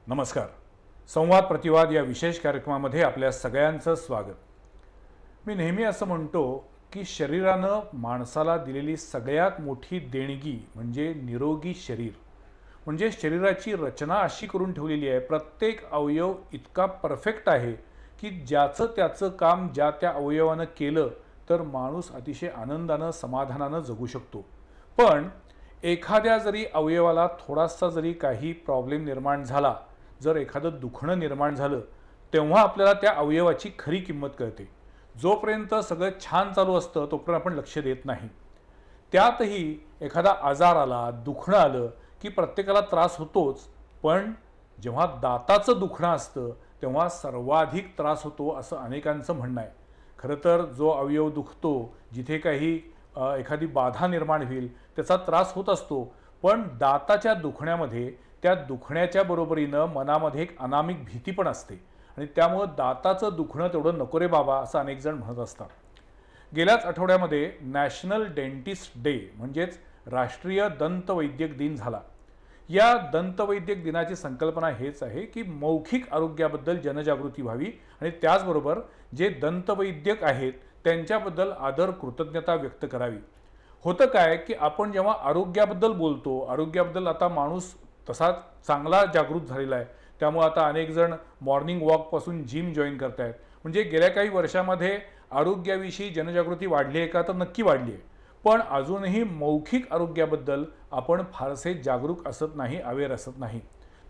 नमस्कार. संवाद प्रतिवाद या विशेष कार्यक्रमामध्ये आपल्या सगळ्यांचं स्वागत. मी नेहमी असं म्हणतो की शरीरानं माणसाला दिलेली सगळ्यात मोठी देणगी म्हणजे निरोगी शरीर. म्हणजे शरीराची रचना अशी करून ठेवलेली आहे, प्रत्येक अवयव इतका परफेक्ट आहे की ज्याचं त्याचं काम ज्या त्या अवयवानं केलं तर माणूस अतिशय आनंदानं समाधानानं जगू शकतो. पण एखाद्या जरी अवयवाला थोडासा जरी काही प्रॉब्लेम निर्माण झाला, जर एखादं दुखणं निर्माण झालं, तेव्हा आपल्याला त्या अवयवाची खरी किंमत कळते. जोपर्यंत सगळं छान चालू असतं तोपर्यंत आपण लक्ष देत नाही. त्यातही एखादा आजार आला, दुखणं आलं की प्रत्येकाला त्रास होतोच. पण जेव्हा दाताचं दुखणं असतं तेव्हा सर्वाधिक त्रास होतो असं अनेकांचं म्हणणं आहे. खरं तर जो अवयव दुखतो, जिथे काही एखादी बाधा निर्माण होईल त्याचा त्रास होत असतो. पण दाताच्या दुखण्यामध्ये त्या दुखण्याच्या बरोबरीनं मनामध्ये एक अनामिक भीती पण असते आणि त्यामुळं दाताचं दुखणं तेवढं नको रे बाबा असं अनेक जण म्हणत असतात. गेल्याच आठवड्यामध्ये नॅशनल डेंटिस्ट डे म्हणजेच राष्ट्रीय दंतवैद्यक दिन झाला. या दंतवैद्यक दिनाची संकल्पना हेच आहे की मौखिक आरोग्याबद्दल जनजागृती व्हावी आणि त्याचबरोबर जे दंतवैद्यक आहेत त्यांच्याबद्दल आदर कृतज्ञता व्यक्त करावी. होतं काय की आपण जेव्हा आरोग्याबद्दल बोलतो, आरोग्याबद्दल आता माणूस तसा चांगला जागृत झालेला आहे. त्यामुळे आता अनेक जण मॉर्निंग वॉकपासून जिम जॉईन करत आहेत. म्हणजे गेल्या काही वर्षामध्ये आरोग्याविषयी जनजागृती वाढली आहे का, तर नक्की वाढली आहे. पण अजूनही मौखिक आरोग्याबद्दल आपण फारसे जागरूक असत नाही, अवेअर असत नाही.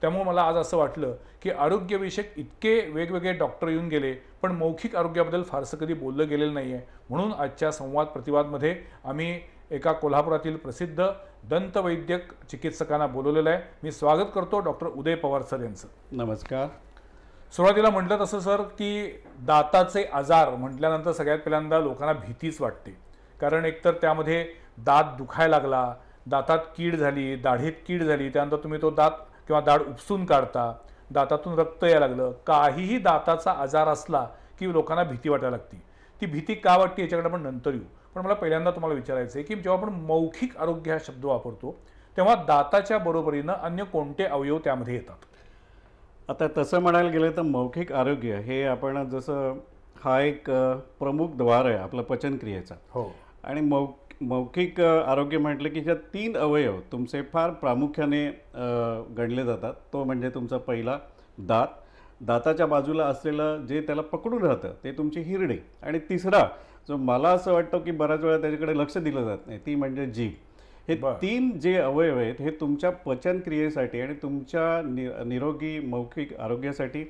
त्यामुळे मला आज असं वाटलं की आरोग्यविषयक इतके वेगवेगळे डॉक्टर येऊन गेले पण मौखिक आरोग्याबद्दल फारसं कधी बोललं गेलेलं नाही आहे. म्हणून आजच्या संवाद प्रतिवादमध्ये आम्ही एका कोल्हापुरातील प्रसिद्ध दंतवैद्यक चिकित्सकांना बोलवलेलं आहे. मी स्वागत करतो डॉक्टर उदय पवार सर यांचं. नमस्कार. सुरुवातीला म्हटलं तसं सर की दाताचे आजार म्हटल्यानंतर सगळ्यात पहिल्यांदा लोकांना भीतीच वाटते. कारण एकतर त्यामध्ये दात दुखायला लागला, दातात कीड झाली, दाढीत कीड झाली, त्यानंतर तुम्ही तो दात किंवा दाढ उपसून काढता, दातातून रक्त यायला लागलं, काहीही दाताचा आजार असला की लोकांना भीती वाटायला लागती. ती भीती का वाटते याच्याकडे आपण नंतर येऊ. पण मला पहिल्यांदा तुम्हाला विचारायचं आहे की जेव्हा आपण मौखिक आरोग्य हा शब्द वापरतो तेव्हा दाताच्या बरोबरीनं अन्य कोणते अवयव त्यामध्ये येतात? आता तसं म्हणायला गेलं तर मौखिक आरोग्य हे आपण जसं हा एक प्रमुख द्वार आहे आपलं पचनक्रियेचा. हो. आणि मौखिक आरोग्य म्हटलं की ज्या 3 अवयव तुमचे फार प्रामुख्याने गणले जातात. तो म्हणजे तुमचा पहिला दात, दाताच्या बाजूला असलेलं जे त्याला पकडून राहतं ते तुमची हिरडे, आणि तिसरा जो मला असं वाटतं की बऱ्याच वेळा त्याच्याकडे लक्ष दिलं जात नाही ती म्हणजे जीभ. हे 3 जे अवयव आहेत हे तुमच्या पचनक्रियेसाठी आणि तुमच्या निरोगी मौखिक आरोग्यासाठी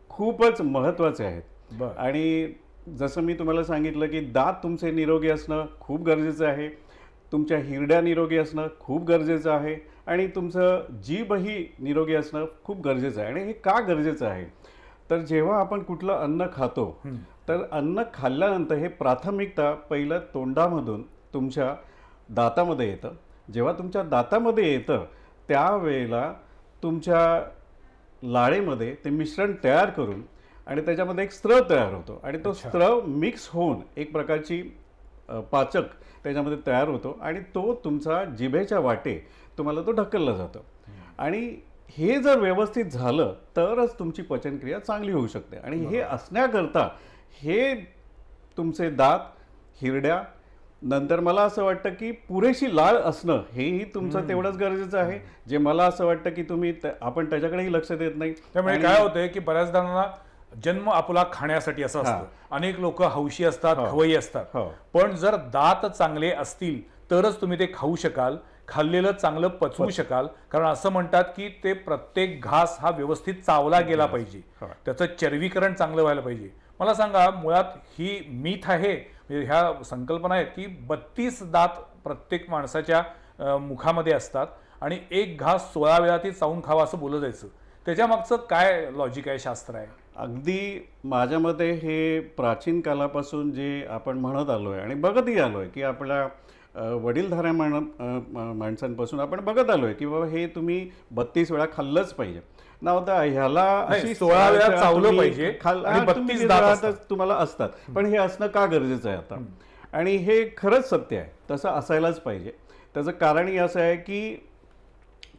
खूपच महत्त्वाचे आहेत. आणि जसं मी तुम्हाला सांगितलं की दात तुमचे निरोगी असणं खूप गरजेचं आहे, तुमच्या हिरड्या निरोगी असणं खूप गरजेचं आहे, आणि तुमचं जीभही निरोगी असणं खूप गरजेचं आहे. आणि हे का गरजेचं आहे तर जेव्हा आपण कुठलं अन्न खातो तर अन्न खाल्ल्यानंतर हे प्राथमिकता पहिलं तोंडामधून तुमच्या दातामध्ये येतं. जेव्हा तुमच्या दातामध्ये येतं त्यावेळेला तुमच्या लाळेमध्ये ते मिश्रण तयार करून आणि त्याच्यामध्ये एक स्त्रव तयार होतो आणि तो स्त्रव मिक्स होऊन एक प्रकारची पाचक त्याच्यामध्ये तयार होतो आणि तो तुमचा जिभेच्या वाटे तुम्हाला तो ढकलला जातो. आणि हे जर व्यवस्थित झालं तरच तुमची पचनक्रिया चांगली होऊ शकते. आणि हे असण्याकरता हे तुमचे दात, हिरड्या, नंतर मला असं वाटतं की पुरेशी लाळ असणं हेही तुमचं तेवढंच गरजेचं आहे, जे मला असं वाटतं की आपण त्याच्याकडेही लक्ष देत नाही. त्यामुळे काय होतंय की बऱ्याच जणांना जन्म आपला खाण्यासाठी असं असतं. अनेक लोक हौशी असतात, खवय्ये असतात. पण जर दात चांगले असतील तरच तुम्ही ते खाऊ शकाल, खाल्लेलं चांगलं पचवू शकाल. कारण असं म्हणतात की ते प्रत्येक घास हा व्यवस्थित चावला गेला पाहिजे, त्याचं चर्वीकरण चांगलं व्हायला पाहिजे. मला सांगा, मुळात ही मीथ आहे, ह्या संकल्पना आहेत की 32 दात प्रत्येक माणसाच्या मुखामध्ये असतात आणि एक घास 16 वेळा ती चावून खावा असं बोललं जायचं. त्याच्या मागचं काय लॉजिक आहे, शास्त्र आहे? अगदी माझ्या मते हे प्राचीन कालापासून जे आपण म्हणत आलो आहे आणि बघतही आलो आहे की आपल्या वडीलधाऱ्या माणसांपासून आपण बघत आलो आहे की बाबा हे तुम्ही 32 वेळा खाल्लंच पाहिजे. ना होता ह्याला 16 वेळा चावलं पाहिजे, 32 दात तुम्हाला असतात. पण हे असणं का गरजेचं आहे आता? आणि हे खरंच सत्य आहे, तसं असायलाच पाहिजे. त्याचं कारणही असं आहे की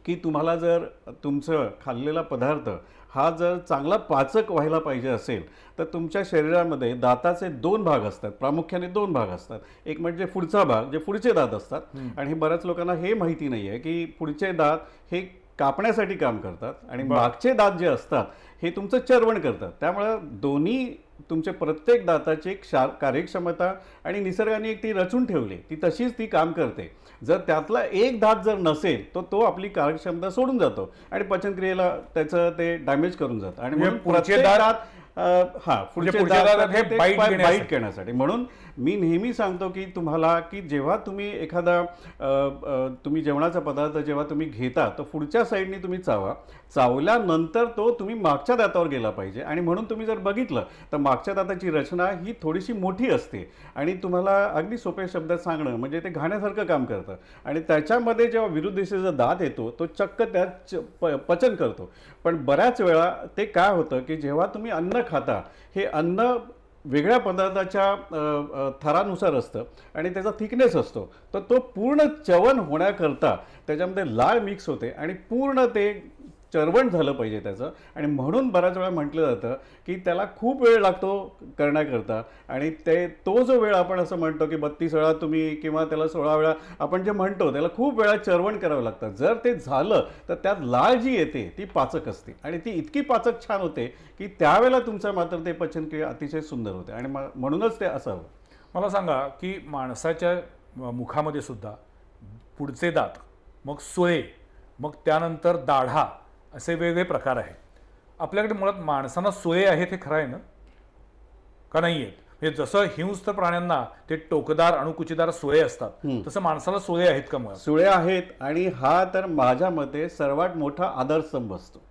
की तुम्हाला जर तुमचं खाल्लेला पदार्थ हा जर चांगला पाचक व्हायला पाहिजे असेल तर तुमच्या शरीरामध्ये दाताचे 2 भाग असतात, प्रामुख्याने 2 भाग असतात. एक म्हणजे पुढचा भाग, जे पुढचे दात असतात, आणि बऱ्याच लोकांना हे माहिती नाही आहे की पुढचे दात हे कापण्यासाठी काम करतात आणि मागचे दात जे असतात हे तुमचं चर्वण करतात. त्यामुळे दोन्ही तुमचे प्रत्येक दाताची एक कार्यक्षमता आणि निसर्गाने एक ती रचून ठेवली, ती तशीच ती काम करते. जर त्यातला एक दात जर नसेल तर तो आपली कार्यक्षमता सोडून जातो आणि पचनक्रियेला त्याचं ते डॅमेज करून जातं. आणि म्हणून प्रत्येक दात पुढचे दात हे बाईट करण्यासाठी. म्हणून मी नेहमी सांगतो की तुम्हाला की जेव्हा तुम्ही एखादा तुम्ही जेवणाचा पदार्थ जेव्हा तुम्ही घेता तर पुढच्या साईडने तुम्ही चावल्यानंतर तो तुम्ही मागच्या दातावर गेला पाहिजे. आणि म्हणून तुम्ही जर बघितलं तर मागच्या दाताची रचना ही थोडीशी मोठी असते आणि तुम्हाला अगदी सोप्या शब्दात सांगणं म्हणजे ते घाण्यासारखं काम करतं. आणि त्याच्यामध्ये जेव्हा विरुद्ध दिशेचा दात येतो तो चक्क त्यात पचन करतो. पण बऱ्याच वेळा ते काय होतं की जेव्हा तुम्ही अन्न खाता हे अन्न वेगळ्या पदार्थाच्या थरानुसार असतं आणि त्याचा थिकनेस असतो, तर तो पूर्ण चवन होण्याकरता त्याच्यामध्ये लाळ मिक्स होते आणि पूर्ण ते चरवण झालं पाहिजे त्याचं. आणि म्हणून बऱ्याच वेळा म्हटलं जातं की त्याला खूप वेळ लागतो करण्याकरता. आणि तो जो वेळ आपण असं म्हणतो की 32 वेळा तुम्ही किंवा त्याला 16 वेळा आपण जे म्हणतो त्याला खूप वेळा चरवण करावं लागतं. जर ते झालं तर त्यात लाळ जी येते ती पाचक असते आणि ती इतकी पाचक छान होते की त्यावेळेला तुमचं मात्र ते पचनक्रिया अतिशय सुंदर होते आणि म्हणूनच ते असावं. मला सांगा की माणसाच्या मुखामध्ये सुद्धा पुढचे दात, मग सुळे, मग त्यानंतर दाढा असे वेगवेगळे प्रकार आहेत. आपल्याकडे मुळात माणसांना सुळे आहेत हे खरं आहे ना, का नाही आहेत? म्हणजे जसं हिंस्र प्राण्यांना ते टोकदार अणुकुचीदार सुळे असतात तसं माणसाला सुळे आहेत का मुळात? सुळे आहेत आणि हा तर माझ्या मते सर्वात मोठा आधारस्तंभ असतो.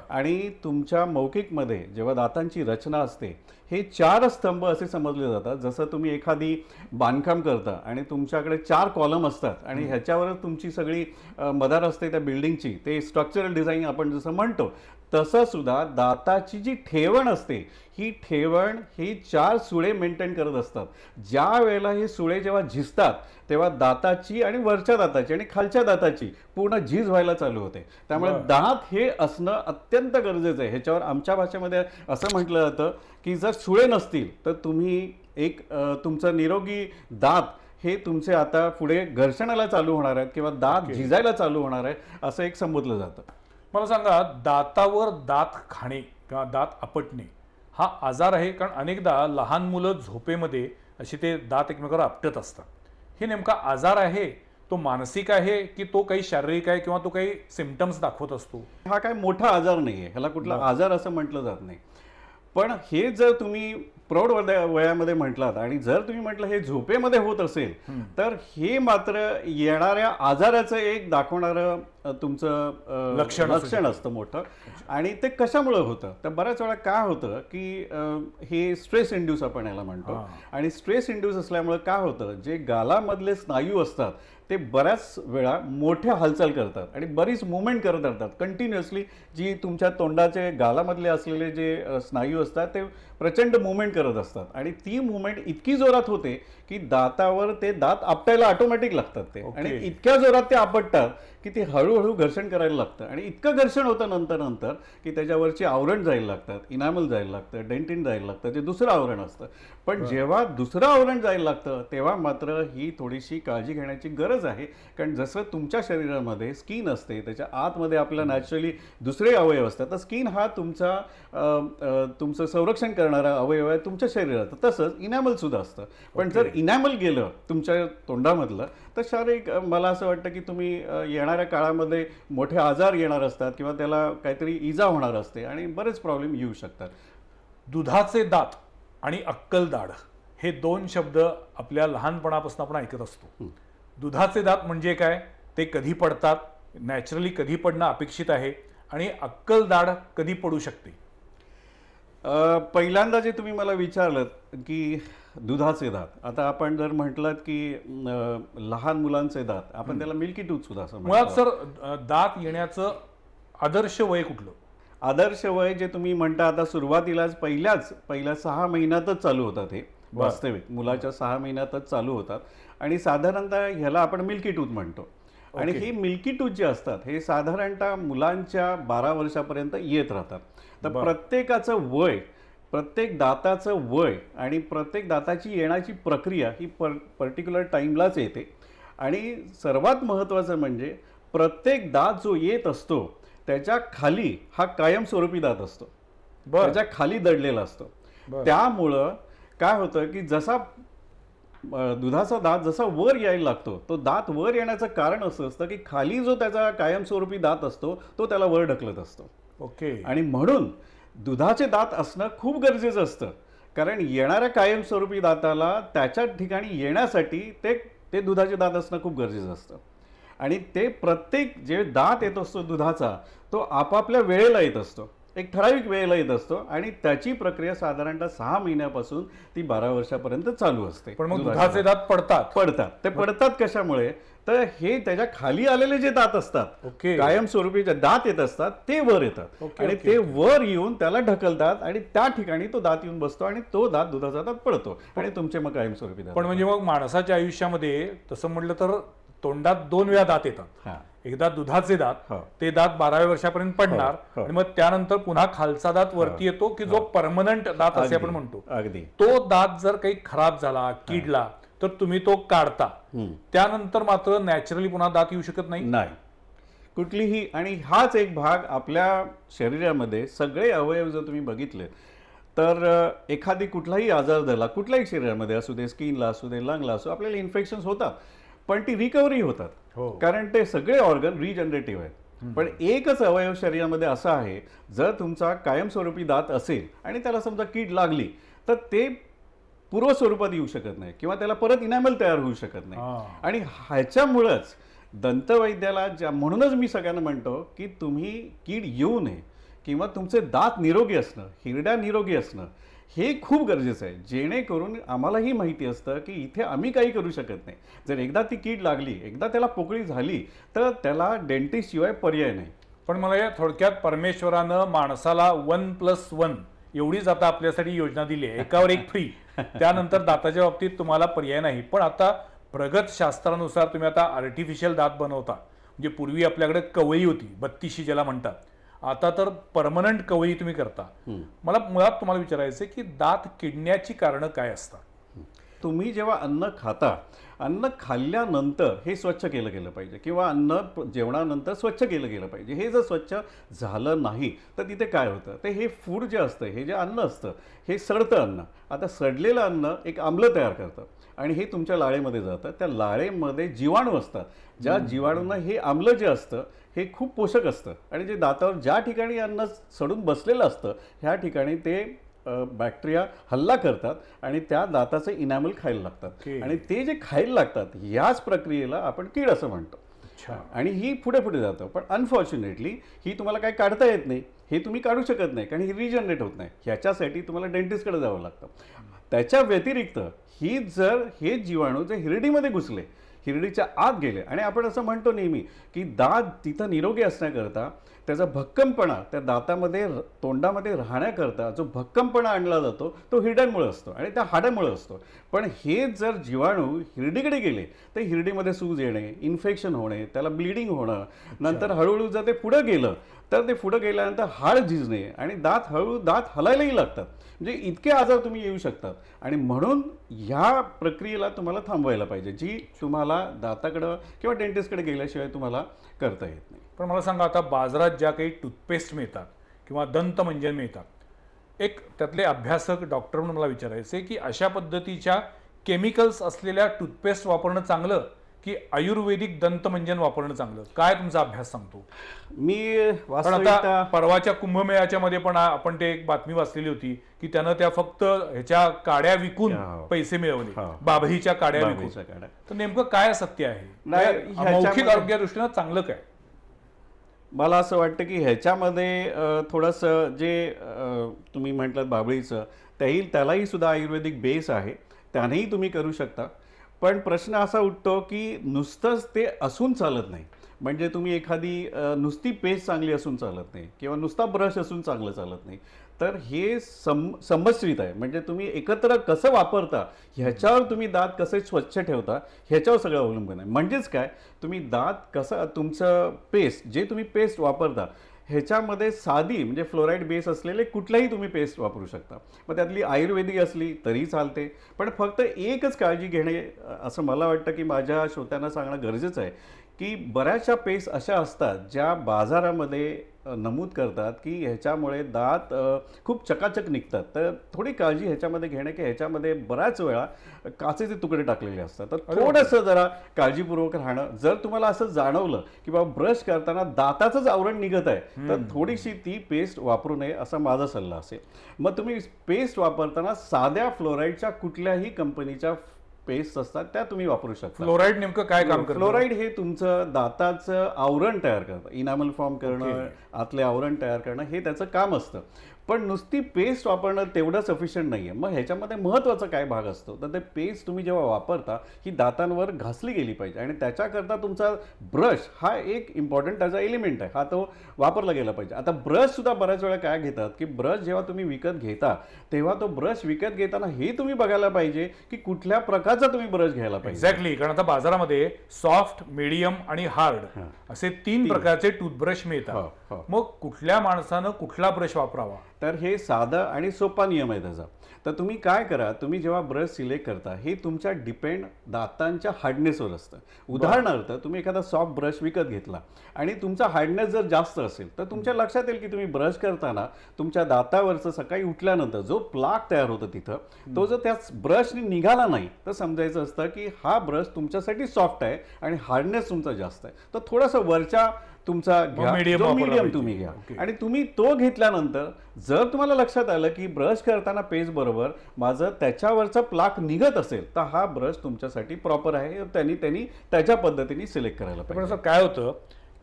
आणि तुमच्या मौखिकमध्ये जेव्हा दातांची रचना असते हे 4 स्तंभ असे समजले जातात. जसं तुम्ही एखादी बांधकाम करता आणि तुमच्याकडे 4 कॉलम असतात आणि ह्याच्यावरच तुमची सगळी मदार असते त्या बिल्डिंगची, ते स्ट्रक्चरल डिझाईन आपण जसं म्हणतो, तसं सुद्धा दाताची जी ठेवण असते ही ठेवण ही 4 सुळे मेंटेन करत असतात. ज्या वेळेला हे सुळे जेव्हा झिजतात तेव्हा दाताची आणि वरच्या दाताची आणि खालच्या दाताची पूर्ण झीज व्हायला चालू होते. त्यामुळे दात हे असणं अत्यंत गरजेचं आहे. ह्याच्यावर आमच्या भाषेमध्ये असं म्हटलं जातं की जर सुळे नसतील तर तुम्ही तुमचं निरोगी दात हे तुमचे आता पुढे घर्षणाला चालू होणार आहेत किंवा दात झिजायला चालू होणार आहे असं एक संबोधलं जातं. मला सांगा, दातावर दात खाणे किंवा दात आपटणे हा आजार आहे? कारण अनेकदा लहान मुलं झोपेमध्ये अशी ते दात एकमेकावर आपटत असतात. हे नेमका आजार आहे, तो मानसिक आहे की तो काही शारीरिक आहे किंवा तो काही सिम्पटम्स दाखवत असतो? हा काय मोठा आजार नाही आहे, ह्याला कुठला आजार असं म्हटलं जात नाही. पण हे जर तुम्ही प्रौढ वयामध्ये म्हटलात आणि जर तुम्ही म्हटलं हे झोपेमध्ये होत असेल तर हे मात्र येणाऱ्या आजाराचं एक दाखवणारं तुमचं लक्षण असतं मोठं. आणि ते कशामुळे होतं तर बऱ्याच वेळा काय होतं की हे स्ट्रेस इंड्यूस आपण याला म्हणतो. आणि स्ट्रेस इंड्यूस असल्यामुळे काय होतं, जे गालामधले स्नायू असतात ते बऱ्याच वेळा मोठ्या हालचाल करतात आणि बरीच मुवमेंट करत राहतात कंटिन्युअसली. जी तुमच्या तोंडाचे गालामधले असलेले जे स्नायू असतात ते प्रचंड मुवमेंट करत असतात आणि ती मुवमेंट इतकी जोरात होते की दातावर ते दात आपटायला ऑटोमॅटिक लागतात ते. आणि इतक्या जोरात ते आपटतात की ते हळूहळू घर्षण करायला लागतं आणि इतकं घर्षण होतं नंतर की त्याच्यावरची आवरण जायला लागतात, इनामल जायला लागतं, डेंटिन जायला लागतं, जे दुसरं आवरण असतं. पण जेव्हा दुसरं आवरण जायला लागतं तेव्हा मात्र ही थोडीशी काळजी घेण्याची गरज आहे. कारण जसं तुमच्या शरीरामध्ये स्किन असते, त्याच्या आतमध्ये आपल्याला नॅचरली दुसरे अवयव असतात, तर स्किन हा तुमचं संरक्षण करणारा अवयव आहे तुमच्या शरीरात. तसंच इनॅमल सुद्धा असतं. पण जर इनॅमल गेलं तुमच्या तोंडामधलं तर शारीरिक मला असं वाटतं की तुम्ही येणाऱ्या काळामध्ये मोठे आजार येणार असतात किंवा त्याला काहीतरी इजा होणार असते आणि बरेच प्रॉब्लेम येऊ शकतात. दुधाचे दात आणि अक्कलदाढ हे 2 शब्द आपल्या लहानपणापासून आपण ऐकत असतो. दुधाचे दात म्हणजे काय, ते कधी पडतात, नॅचरली कधी पडणं अपेक्षित आहे, आणि अक्कलदाढ कधी पडू शकते? पहिल्यांदा जे तुम्ही मला विचारलं की दुधाचे दात, आता आपण जर म्हटलं की लहान मुलांचे दात, आपण त्याला मिल्की टूथ सुद्धा असं मुळात सर दात येण्याचं आदर्श वय कुठलं? आदर्श वय जे तुम्ही म्हणता आता सुरुवातीलाच पहिल्या 6 महिन्यातच चालू होतात. हे वास्तविक मुलाच्या 6 महिन्यातच चालू होतात आणि साधारणतः ह्याला आपण मिल्की टूथ म्हणतो. आणि हे मिल्की टूथ जे असतात हे साधारणतः मुलांच्या 12 वर्षापर्यंत येत राहतात. तर प्रत्येकाचं वय, प्रत्येक दाताचं वय आणि प्रत्येक दाताची येण्याची प्रक्रिया ही पर्टिक्युलर टाईमलाच येते. आणि सर्वात महत्त्वाचं म्हणजे प्रत्येक दात जो येत असतो त्याच्या खाली हा कायमस्वरूपी दात असतो, त्याच्या खाली दडलेला असतो. त्यामुळं काय होतं की जसा दुधाचा दात जसा वर यायला लागतो, तो दात वर येण्याचं कारण असं असतं की खाली जो त्याचा कायमस्वरूपी दात असतो तो त्याला वर ढकलत असतो. ओके. आणि म्हणून दुधाचे दात असणं खूप गरजेचं असतं, कारण येणाऱ्या कायमस्वरूपी दाताला त्याच्या ठिकाणी येण्यासाठी ते दुधाचे दात असणं खूप गरजेचं असतं. आणि ते प्रत्येक जे दात येत असतो दुधाचा तो आपापल्या वेळेला येत असतो, एक ठराविक वेळेला येत असतो आणि त्याची प्रक्रिया साधारणतः 6 महिन्यापासून ती 12 वर्षापर्यंत चालू असते. पण मग दुधाचे दात पडतात. ते पडतात कशामुळे? तर हे त्याच्या खाली आलेले जे दात असतात, कायमस्वरूपी जे दात येत असतात ते वर येतात आणि ते वर येऊन त्याला ढकलतात आणि त्या ठिकाणी तो दात येऊन बसतो आणि तो दात दुधाचा दात पडतो आणि तुमचे मग कायमस्वरूपी दात. पण म्हणजे मग माणसाच्या आयुष्यामध्ये तसं म्हटलं तर तोंडात 2 वेळा दात येतात. एकदा दुधाचे दात, ते दात 12व्या वर्षापर्यंत पडणार आणि मग त्यानंतर पुन्हा खालचा दात वरती येतो की जो परमनंट दात असे आपण म्हणतो. अगदी तो दात जर काही खराब झाला, किडला तर तुम्ही तो काढता. त्यानंतर मात्र नॅचरली पुन्हा दात येऊ शकत नाही कुठलीही. आणि हाच एक भाग आपल्या शरीरामध्ये सगळे अवयव जर तुम्ही बघितले तर एखादी कुठलाही आजार झाला कुठल्याही शरीरामध्ये असू दे, स्किनला असू दे, लंगला असू, आपल्याला इन्फेक्शन्स होतात पण ती रिकव्हरी होतात, कारण ते सगळे ऑर्गन रिजनरेटिव्ह आहेत. पण एकच अवयव शरीरामध्ये असा आहे, जर तुमचा कायमस्वरूपी दात असेल आणि त्याला समजा कीड लागली तर ते पूर्व स्वरूपात येऊ शकत नाही किंवा त्याला परत इनॅमल तयार होऊ शकत नाही. आणि ह्याच्यामुळंच दंतवैद्याला म्हणूनच मी सगळ्यांना म्हणतो की तुम्ही कीड येऊ नये किंवा तुमचे दात निरोगी असणं, हिरड्या निरोगी असणं हे खूप गरजेचं आहे, जेणेकरून आम्हालाही माहिती असतं की इथे आम्ही काही करू शकत नाही. जर एकदा ती कीड लागली, एकदा त्याला पोकळी झाली तर त्याला डेंटिस्ट शिवाय पर्याय नाही. पण मला या थोडक्यात परमेश्वरानं माणसाला 1+1 एवढीच आता आपल्यासाठी योजना दिली आहे, एकावर एक फ्री. त्यानंतर दाताच्या बाबतीत तुम्हाला पर्याय नाही. पण आता प्रगत शास्त्रानुसार तुम्ही आता आर्टिफिशियल दात बनवता. म्हणजे पूर्वी आपल्याकडे कवळी होती, 32 ज्याला म्हणतात, आता तर परमनंट कवळी तुम्ही करता. मला मुळात तुम्हाला विचारायचं की दात किडण्याची कारणं काय असतात? तुम्ही जेव्हा अन्न खाता, अन्न खाल्ल्यानंतर हे स्वच्छ केलं गेलं पाहिजे किंवा अन्न जेवणानंतर स्वच्छ केलं गेलं पाहिजे. हे जर स्वच्छ झालं नाही तर तिथे काय होतं, ते हे फूड जे असतं, हे जे अन्न असतं हे सडतं अन्न. आता सडलेलं अन्न एक आम्ल तयार करतं आणि हे तुमच्या लाळेमध्ये जातं. त्या लाळेमध्ये जीवाणू असतात, ज्या जीवाणूंना हे आम्ल जे असतं हे खूप पोषक असतं आणि जे दातावर ज्या ठिकाणी अन्न सडून बसलेलं असतं ह्या ठिकाणी ते बॅक्टेरिया हल्ला करतात आणि त्या दाताचे इनॅमल खायला लागतात. आणि ते जे खायला लागतात याच प्रक्रियेला आपण कीड असं म्हणतो. आणि ही पुढे पुढे जातं. पण अनफॉर्च्युनेटली ही तुम्हाला काही काढता येत नाही, हे तुम्ही काढू शकत नाही कारण ही रिजनरेट होत नाही. ह्याच्यासाठी तुम्हाला डेंटिस्टकडे जावं लागतं. त्याच्या व्यतिरिक्त हे जीवाणू जे हिरडीमध्ये घुसले, हिरडीच्या आत गेले आणि आपण असं म्हणतो नेहमी की दात तिथं निरोगी असण्याकरता त्याचा भक्कमपणा त्या दातामध्ये तोंडामध्ये राहण्याकरता जो भक्कमपणा आणला जातो तो हिरड्यांमुळे असतो आणि त्या हाडामुळे असतो. पण हे जर जीवाणू हिरडीकडे गेले तर हिरडीमध्ये सूज येणे, इन्फेक्शन होणे, त्याला ब्लिडिंग होणं, नंतर हळूहळू जर ते पुढं गेलं तर ते पुढं गेल्यानंतर हाड झिजणे आणि दात हलायलाही लागतात. म्हणजे इतके आजार तुम्ही येऊ शकतात. आणि म्हणून ह्या प्रक्रियेला तुम्हाला थांबवायला पाहिजे, जी तुम्हाला दाताकडं किंवा डेंटिस्टकडे गेल्याशिवाय तुम्हाला करता येत नाही. पण मला सांगा, आता बाजारात ज्या काही टूथपेस्ट मिळतात किंवा दंतमंजन मिळतात, एक त्यातले अभ्यासक डॉक्टर म्हणून मला विचारायचे की अशा पद्धतीच्या केमिकल्स असलेल्या टूथपेस्ट वापरणं चांगलं की आयुर्वेदिक दंतमंजन वापरणं चांगलं? काय तुमचा अभ्यास सांगतो? मी आता परवाच्या कुंभमेळ्याच्या मध्ये पण आपण ते एक बातमी वाचलेली होती की त्यानं त्या फक्त ह्याच्या काड्या विकून पैसे मिळवले, बाभळीच्या काड्या विकून. तर नेमकं काय सत्य आहे? मौखिक आरोग्या दृष्टीनं चांगलं काय? मला असं वाटतं की ह्याच्यामध्ये थोडंसं जे तुम्ही म्हटलं बाभळीचं, त्यालाही सुद्धा आयुर्वेदिक बेस आहे, त्यानेही तुम्ही करू शकता. पण प्रश्न असा उठतो की नुसतंच ते असून चालत नाही. म्हणजे तुम्ही एखादी नुसती पेस्ट चांगली असून चालत नाही किंवा नुसता ब्रश असून चांगलं चालत नाही. तर हे संमिश्रित आहे, म्हणजे तुम्ही एकत्र कसं वापरता ह्याच्यावर तुम्ही दात कसे स्वच्छ ठेवता ह्याच्यावर सगळं अवलंबून आहे. म्हणजेच काय, तुम्ही दात कसं तुमचं पेस्ट जे तुम्ही पेस्ट वापरता ह्याच्यामध्ये साधी म्हणजे फ्लोराईड बेस असलेले कुठलाही तुम्ही पेस्ट वापरू शकता. मग त्यातली आयुर्वेदिक असली तरी चालते, पण फक्त एकच काळजी घेणे असं मला वाटतं की माझ्या श्रोत्यांना सांगणं गरजेचं आहे की बऱ्याचशा पेस्ट अशा असतात ज्या बाजारामध्ये नमूद करतात की ह्याच्यामुळे दात खूप चकाचक निघतात. तर थोडी काळजी ह्याच्यामध्ये घेणे की ह्याच्यामध्ये बऱ्याच वेळा काचेचे तुकडे टाकलेले असतात. तर थोडंसं जरा काळजीपूर्वक राहणं. जर तुम्हाला असं जाणवलं की बाबा ब्रश करताना दाताचंच आवरण निघत आहे तर थोडीशी ती पेस्ट वापरू नये असा माझा सल्ला असेल. मग तुम्ही पेस्ट वापरताना साध्या फ्लोराईडच्या कुठल्याही कंपनीच्या पेस्ट असतात त्या तुम्ही वापरू शकता. फ्लोराईड नेमकं काय काम करतं? फ्लोराईड हे तुमचं दाताचं आवरण तयार करतं, इनामल फॉर्म करणं, आतले आवरण तयार करणं हे त्याचं काम असतं. पण नुसती पेस्ट वापरणं तेवढं सफिशियंट नाही आहे. मग ह्याच्यामध्ये महत्त्वाचा काय भाग असतो तर ते पेस्ट तुम्ही जेव्हा वापरता ही दातांवर घासली गेली पाहिजे आणि त्याच्याकरता तुमचा ब्रश हा एक इम्पॉर्टंट त्याचा एलिमेंट आहे, हा तो वापरला गेला पाहिजे. आता ब्रश सुद्धा बऱ्याच वेळा काय घेतात की ब्रश जेव्हा तुम्ही विकत घेता तेव्हा तो ब्रश विकत घेताना हे तुम्ही बघायला पाहिजे की कुठल्या प्रकारचा तुम्ही ब्रश घ्यायला पाहिजे. एक्झॅक्टली, कारण आता बाजारामध्ये सॉफ्ट, मीडियम आणि हार्ड असे 3 प्रकारचे टूथब्रश मिळतात. मग कुठल्या माणसानं कुठला ब्रश वापरावा? तर हे साधा आणि सोपा नियम आहे त्याचा. तर तुम्ही काय करा, तुम्ही जेव्हा ब्रश सिलेक्ट करता हे तुमच्या डिपेंड दातांच्या हार्डनेसवर असतं. उदाहरणार्थ तुम्ही एखादा सॉफ्ट ब्रश विकत घेतला आणि तुमचा हार्डनेस जर जास्त असेल तर तुमच्या लक्षात येईल की तुम्ही ब्रश करताना तुमच्या दातावरचं सकाळी उठल्यानंतर जो प्लाक तयार होतो तिथं तो जर त्या ब्रशने निघाला नाही तर समजायचं असतं की हा ब्रश तुमच्यासाठी सॉफ्ट आहे आणि हार्डनेस तुमचा जास्त आहे. तर थोडंसं वरच्या तुमचा घ्या, जो मीडियम तुम्ही घ्या. आणि तुम्ही तो घेतल्यानंतर जर तुम्हाला लक्षात आलं की ब्रश करताना पेस्ट बरोबर माझं त्याच्यावरचा प्लाक निघत असेल तर हा ब्रश तुमच्यासाठी प्रॉपर आहे. त्यांनी त्याच्या पद्धतीने सिलेक्ट करायला पण पाहिजे. असं काय होतं,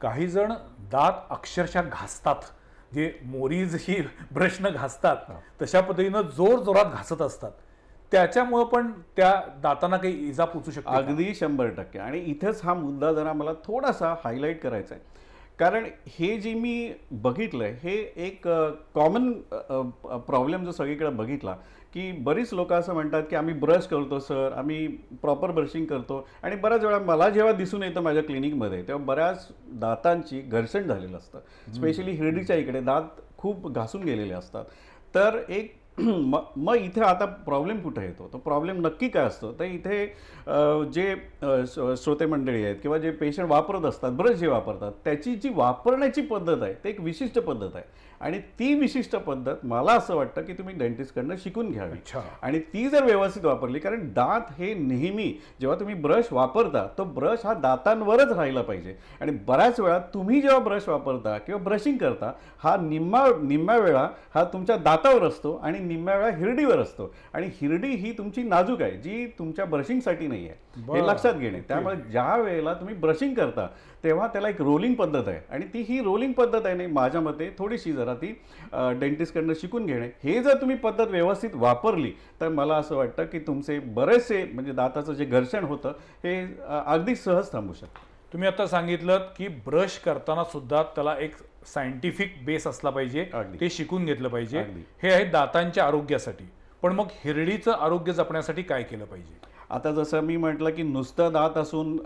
काही जण दात अक्षरशः घासतात, जे मोरी जशी ब्रशनं घासतात तशा पद्धतीनं जोर जोरात घासत असतात, त्याच्यामुळे पण त्या दातांना काही इजा पोचू शकते. अगदी 100%. आणि इथेच हा मुद्दा जरा मला थोडासा हायलाईट करायचा आहे, कारण हे जे मी बघितलंय हे एक कॉमन प्रॉब्लेम जो सगळीकडे बघितला की बरीच लोक असं म्हणतात की आम्ही ब्रश करतो सर, आम्ही प्रॉपर ब्रशिंग करतो. आणि बऱ्याच वेळा मला जेव्हा दिसून येतं माझ्या क्लिनिकमध्ये तेव्हा बऱ्याच दातांची घर्षण झालेलं असतं. स्पेशली हिरडीच्या इकडे दात खूप घासून गेलेले असतात. तर एक मग इथे आता प्रॉब्लेम कुठे येतो, तो प्रॉब्लेम नक्की काय असतो तर इथे जे श्रोते मंडळी आहेत किंवा जे पेशंट वापरत असतात ब्रश जे वापरतात त्याची जी वापरण्याची पद्धत आहे ते एक विशिष्ट पद्धत आहे. आणि ती विशिष्ट पद्धत मला असं वाटतं की तुम्ही डेंटिस्टकडनं शिकून घ्यावी. आणि ती जर व्यवस्थित वापरली, कारण दात हे नेहमी जेव्हा तुम्ही ब्रश वापरता तो ब्रश हा दातांवरच राहिला पाहिजे. आणि बऱ्याच वेळा तुम्ही जेव्हा ब्रश वापरता किंवा ब्रशिंग करता हा निम्म्या वेळा हा तुमच्या दातावर असतो आणि निम्म्या वेळा हिरडीवर असतो. आणि हिरडी ही तुमची नाजूक आहे जी तुमच्या ब्रशिंगसाठी नाही आहे, हे लक्षात घेणे. त्यामुळे ज्या वेळेला तुम्ही ब्रशिंग करता तेव्हा त्याला एक रोलिंग पद्धत आहे आणि ती ही रोलिंग पद्धत आहे नाही माझ्या मते थोडीशी जरा ती डेंटिस्टकडनं शिकून घेणे. हे जर तुम्ही पद्धत व्यवस्थित वापरली तर मला असं वाटतं की तुमचे बरेचसे म्हणजे दाताचं जे घर्षण होतं हे अगदी सहज थांबू शकतं. तुम्ही आता सांगितलं की ब्रश करताना सुद्धा त्याला एक सायंटिफिक बेस असला पाहिजे, ते शिकून घेतलं पाहिजे. हे आहे दातांच्या आरोग्यासाठी. पण मग हिरडीचं आरोग्य जपण्यासाठी काय केलं पाहिजे? आता जसं मी म्हटलं की नुसतं दात असून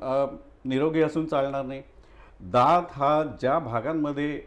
निरोगी असून चालणार नाही. दात हा ज्या भागांमध्ये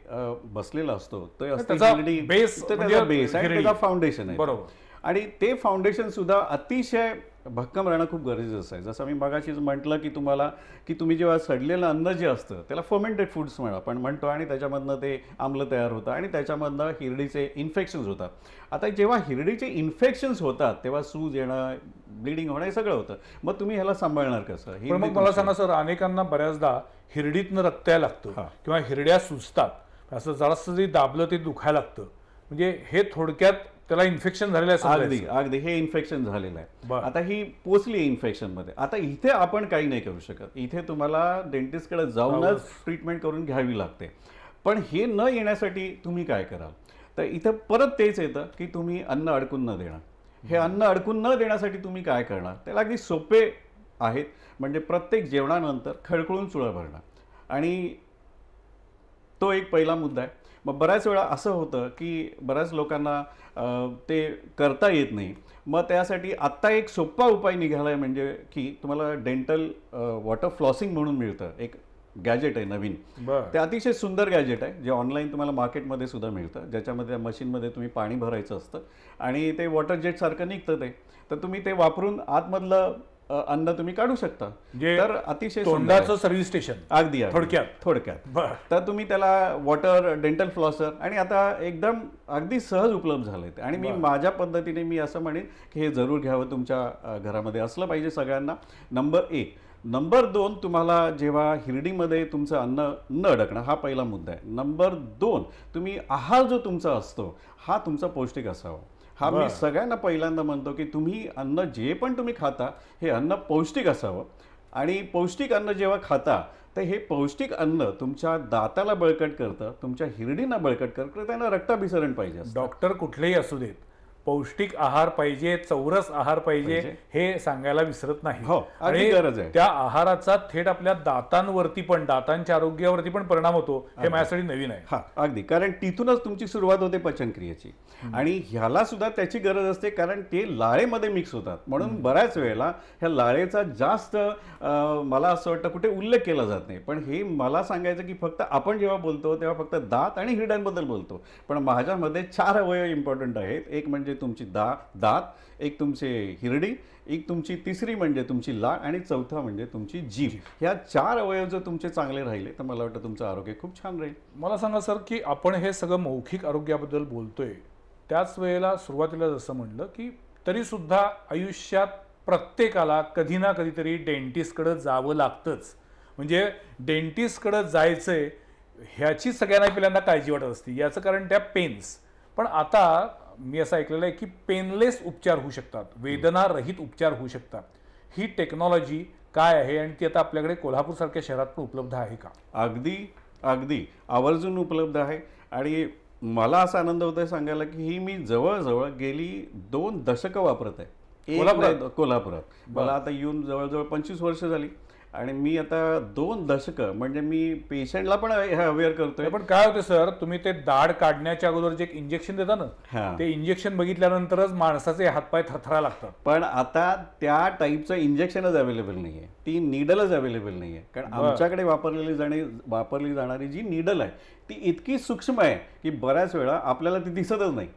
बसलेला असतो तो त्याचा बेस आहे, त्याचा फाउंडेशन आहे. बरोबर. आणि ते फाउंडेशन सुद्धा अतिशय भक्कम राहणं खूप गरजेचं आहे. जसं मी मगाशीच म्हटलं की तुम्हाला की तुम्ही जेव्हा सडलेलं अन्न जे असतं त्याला फर्मेंटेड फूड्स आपण म्हणतो आणि त्याच्यामधनं ते आम्ल तयार होतं आणि त्याच्यामधनं हिरडीचे इन्फेक्शन्स होतात. आता जेव्हा हिरडीचे इन्फेक्शन्स होतात तेव्हा सूज येणं, ब्लिडिंग होणं हे सगळं होतं. मग तुम्ही ह्याला सांभाळणार कसं? पण मग मला सांगा सर, अनेकांना बऱ्याचदा हिरडीतनं रक्त यायला लागतं किंवा हिरड्या सुजतात, असं जरासं जरी दाबलं ते दुखायला लागतं, म्हणजे हे थोडक्यात त्याला इन्फेक्शन झालेलं आहे. अगदी हे इन्फेक्शन झालेलं आहे. आता ही पोचली इन्फेक्शन मध्ये. आता इथे आपण काही नाही करू शकत, इथे तुम्हाला डेंटिस्टकडे जाऊनच ट्रीटमेंट करून घ्यावी लागते. पण हे न येण्यासाठी तुम्ही काय कराल तर इथं परत तेच येतं की तुम्ही अन्न अडकून न देणं. हे अन्न अडकून न देण्यासाठी तुम्ही काय करणार त्याला अगदी सोपे आहेत. म्हणजे प्रत्येक जेवणानंतर खळखळून चुळं भरणं. आणि तो एक पहिला मुद्दा आहे. मग बऱ्याच वेळा असं होतं की बऱ्याच लोकांना ते करता येत नाही. मग त्यासाठी आत्ता एक सोपा उपाय निघाला आहे, म्हणजे की तुम्हाला डेंटल वॉटर फ्लॉसिंग म्हणून मिळतं. एक गॅजेट आहे नवीन. बरं. ते अतिशय सुंदर गॅजेट आहे, जे ऑनलाईन तुम्हाला मार्केटमध्ये सुद्धा मिळतं, ज्याच्यामध्ये त्या मशीनमध्ये तुम्ही पाणी भरायचं असतं आणि ते वॉटर जेटसारखं निघतं ते. तर तुम्ही ते वापरून आतमधलं अन्न तुम्ही काढू शकता. म्हणजे तर अतिशय सुंदर आहे. तोंडाचं सर्व्हिस स्टेशन. अगदी अगदी. थोडक्यात. थोडक्यात. बरं. तर तुम्ही त्याला वॉटर डेंटल फ्लॉसर आणि आता एकदम अगदी सहज उपलब्ध झालंय ते. आणि मी बरं. माझ्या पद्धतीने मी असं म्हणेन की हे जरूर घ्यावं, तुमच्या घरामध्ये असलं पाहिजे सगळ्यांना. नंबर 1. नंबर 2, तुम्हाला जेव्हा हिरडीमध्ये तुमचं अन्न न अडकणं हा पहिला मुद्दा आहे. नंबर 2, तुम्ही आहार जो तुमचा असतो हा तुमचा पौष्टिक असावा. हा मी बरं. सगळ्यांना पहिल्यांदा म्हणतो की तुम्ही अन्न जे पण तुम्ही खाता हे अन्न पौष्टिक असावं. आणि पौष्टिक अन्न जेव्हा खाता तर हे पौष्टिक अन्न तुमच्या दाताला बळकट करतं, तुमच्या हिरडींना बळकट करतं, त्यांना रक्ताभिसरण पाहिजे असतं. डॉक्टर कुठलेही असू देत, पौष्टिक आहार पाहिजे, चौरस आहार पाहिजे हे सांगायला विसरत नाही. हो, अगदी गरज आहे. त्या आहाराचा थेट आपल्या दातांवरती पण, दातांच्या आरोग्यावरती पण परिणाम होतो हे माझ्यासाठी नवीन आहे. हा, अगदी. कारण तिथूनच तुमची सुरुवात होते पचनक्रियेची. आणि ह्याला सुद्धा त्याची गरज असते, कारण ते लाळेमध्ये मिक्स होतात. म्हणून बऱ्याच वेळेला ह्या लाळेचा जास्त मला असं वाटतं कुठे उल्लेख केला जात नाही. पण हे मला सांगायचं की फक्त आपण जेव्हा बोलतो तेव्हा फक्त दात आणि हिरड्यांबद्दल बोलतो, पण माझ्यामध्ये 4 अवयव इम्पॉर्टंट आहेत. एक म्हणजे तुमची दात, एक तुमचे हिरडी, एक तुमची तिसरी म्हणजे तुमची लाळ आणि चौथा म्हणजे तुमची जीभ. ह्या 4 अवयव जर तुमचे चांगले राहिले तर मला वाटतं तुमचं आरोग्य खूप छान राहील. मला सांगा सर, की आपण हे सगळं मौखिक आरोग्याबद्दल बोलतोय, त्याच वेळेला सुरुवातीला जसं म्हणलं की तरी सुद्धा आयुष्यात प्रत्येकाला कधी ना कधीतरी डेंटिस्टकडे जावं लागतंच. म्हणजे डेंटिस्टकडे जायचंय ह्याची सगळ्यांना पहिल्यांदा काळजी वाटत असते. याचं कारण त्या पेन्स. पण आता मी असं ऐकलेलं आहे की पेनलेस उपचार होऊ शकतात, वेदनारहित उपचार होऊ शकतात. ही टेक्नॉलॉजी काय आहे आणि ती आता आपल्याकडे कोल्हापूरसारख्या शहरात पण उपलब्ध आहे का? अगदी अगदी आवर्जून उपलब्ध आहे. आणि मला असा आनंद होतोय सांगायला की ही मी जवळजवळ गेली 2 दशकं वापरत आहे. कोल्हापुरात. मला आता येऊन जवळजवळ 25 वर्ष झाली. आणि मी आता 2 दशकं म्हणजे मी पेशंटला पण हे अवेअर करतोय. पण काय होते सर, तुम्ही ते दाढ काढण्याच्या अगोदर जे इंजेक्शन देता ना, ते इंजेक्शन बघितल्यानंतरच माणसाचे हातपाय थरथरायला लागतात. पण आता त्या टाईपचं इंजेक्शनच अवेलेबल नाहीये, ती नीडलच अवेलेबल नाहीये. कारण आमच्याकडे वापरली जाणारी जी नीडल आहे ती इतकी सूक्ष्म आहे की बऱ्याच वेळा आपल्याला ती दिसतच नाही.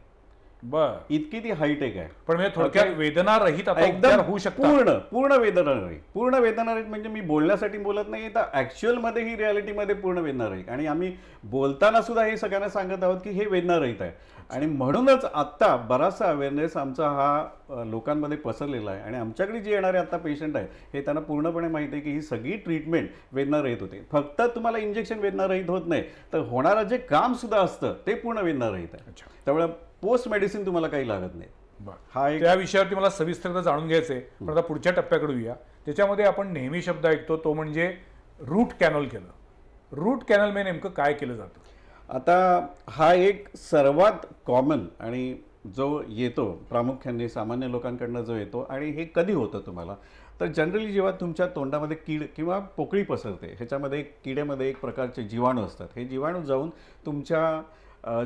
इतकी ती हायटेक आहे. पण म्हणजे थोडक्यात वेदनारहित आता उपचार एकदम होऊ शकतात. पूर्ण वेदनारहित म्हणजे मी बोलण्यासाठी बोलत नाही, तर ऍक्च्युअल मध्ये ही रियालिटीमध्ये पूर्ण वेदनारहित. आणि आम्ही बोलताना सुद्धा हे सगळ्यांना सांगत आहोत की हे वेदनारहित आहे. आणि म्हणूनच आता बराचसा अवेअरनेस आमचा हा लोकांमध्ये पसरलेला आहे. आणि आमच्याकडे जे येणारे आता पेशंट आहे हे त्यांना पूर्णपणे माहिती आहे की ही सगळी ट्रीटमेंट वेदनारहित होते. फक्त तुम्हाला इंजेक्शन वेदनारहित होत नाही, तर होणारं जे काम सुद्धा असतं ते पूर्ण वेदनारहित आहे. त्यामुळे पोस्ट मेडिसिन तुम्हाला काही लागत नाही. हा त्या विषयावरती मला सविस्तर जाणून घ्यायचंय. पण आता पुढच्या टप्प्याकडे येऊया, त्याच्यामध्ये आपण नेहमी शब्द ऐकतो तो म्हणजे रूट कॅनल केलं. रूट कॅनल म्हणजे नेमकं काय केलं जातं? आता हा एक सर्वात कॉमन आणि जो येतो प्रामुख्याने सामान्य लोकांकडनं जो येतो, आणि हे कधी होतं तुम्हाला, तर जनरली जेव्हा तुमच्या तोंडामध्ये कीड किंवा पोकळी पसरते, ह्याच्यामध्ये किडेमध्ये एक प्रकारचे जीवाणू असतात. हे जीवाणू जाऊन तुमच्या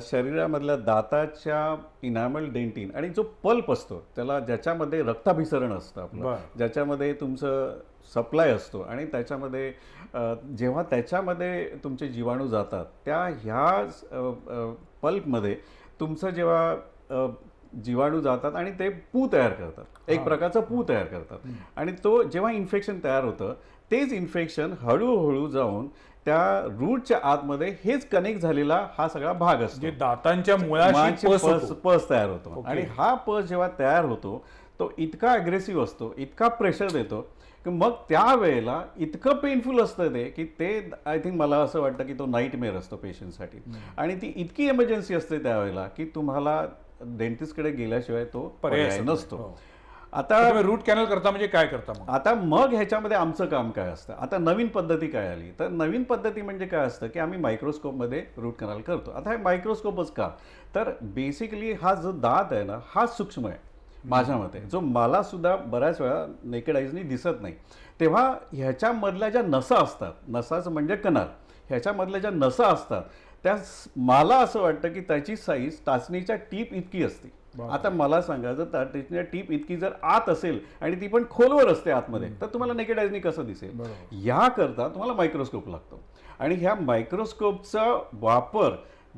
शरीरामधल्या दाताच्या इनामल डेंटिन आणि जो पल्प असतो त्याला, ज्याच्यामध्ये रक्ताभिसरण असतं आपलं, ज्याच्यामध्ये तुमचं सप्लाय असतो, आणि त्याच्यामध्ये जेव्हा त्याच्यामध्ये तुमचे जीवाणू जातात त्या ह्या पल्पमध्ये तुमचं जेव्हा जीवाणू जातात आणि ते पू तयार करतात, एक प्रकारचा पू तयार करतात. आणि तो जेव्हा इन्फेक्शन तयार होतं, तेच इन्फेक्शन हळूहळू जाऊन त्या रूटच्या आतमध्ये हेच कनेक्ट झालेला हा सगळा भाग असतो, दातांच्या मुळाशी पस तयार होतो. आणि हा पस जेव्हा तयार होतो तो इतका अग्रेसिव्ह असतो, इतका प्रेशर देतो की मग त्यावेळेला इतकं पेनफुल असतं ते की ते आय थिंक मला असं वाटतं की तो नाईटमेअर असतो पेशंटसाठी. आणि ती इतकी इमर्जन्सी असते त्यावेळेला की तुम्हाला डेंटिस्टकडे गेल्याशिवाय तो पर्याय नसतो. आता रूट कॅनल करता म्हणजे काय करता मग? आता मग ह्याच्यामध्ये आमचं काम काय असतं? आता नवीन पद्धती काय आली, तर नवीन पद्धती म्हणजे काय असतं की आम्ही मायक्रोस्कोपमध्ये रूट कॅनल करतो. आता हे मायक्रोस्कोपच का, तर बेसिकली हा जो दात आहे ना हा सूक्ष्म आहे. माझ्या मते, जो मला सुद्धा बऱ्याच वेळा नेकेड आईजनी दिसत नाही. तेव्हा ह्याच्यामधल्या ज्या नसा असतात, नसाच म्हणजे कणाल, ह्याच्यामधल्या ज्या नसा असतात त्या मला असं वाटतं की त्याची साईज टाचणीच्या टीप इतकी असते. आता मला सांगा, जर टाचणीच्या टीप इतकी जर आत असेल आणि ती पण खोलवर असते आतमध्ये, तर तुम्हाला नेकेड आईजनी कसं दिसेल? याकरता तुम्हाला मायक्रोस्कोप लागतो. आणि ह्या मायक्रोस्कोपचा वापर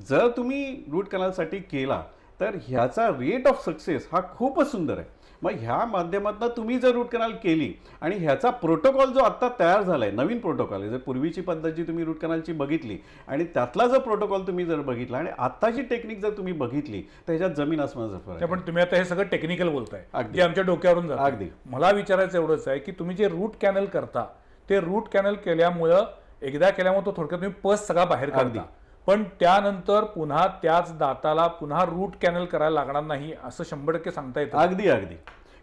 जर तुम्ही रूट कॅनलसाठी केला तर ह्याचा रेट ऑफ सक्सेस हा खूपच सुंदर आहे. मग ह्या माध्यमातून तुम्ही जर रूट कॅनल केली आणि ह्याचा प्रोटोकॉल जो आत्ता तयार झाला आहे, नवीन प्रोटोकॉल आहे, जर पूर्वीची पद्धत जी तुम्ही रूट कॅनलची बघितली आणि त्यातला जर प्रोटोकॉल तुम्ही जर बघितला आणि आत्ताची टेक्निक जर तुम्ही बघितली तर ह्याच्यात जमीन आसमानाचा फरक आहे. पण तुम्ही आता हे सगळं टेक्निकल बोलताय, जे आमच्या डोक्यावरून जातं. अगदी. मला विचारायचं एवढंच आहे की तुम्ही जे रूट कॅनल करता ते रूट कॅनल केल्यामुळं, एकदा केल्यामुळे तो थोडक्यात तुम्ही पस सगळा बाहेर काढता, पण त्यानंतर पुन्हा त्याच दाताला पुन्हा रूट कॅनल करायला लागणार नाही असं 100% सांगता येतं? अगदी अगदी.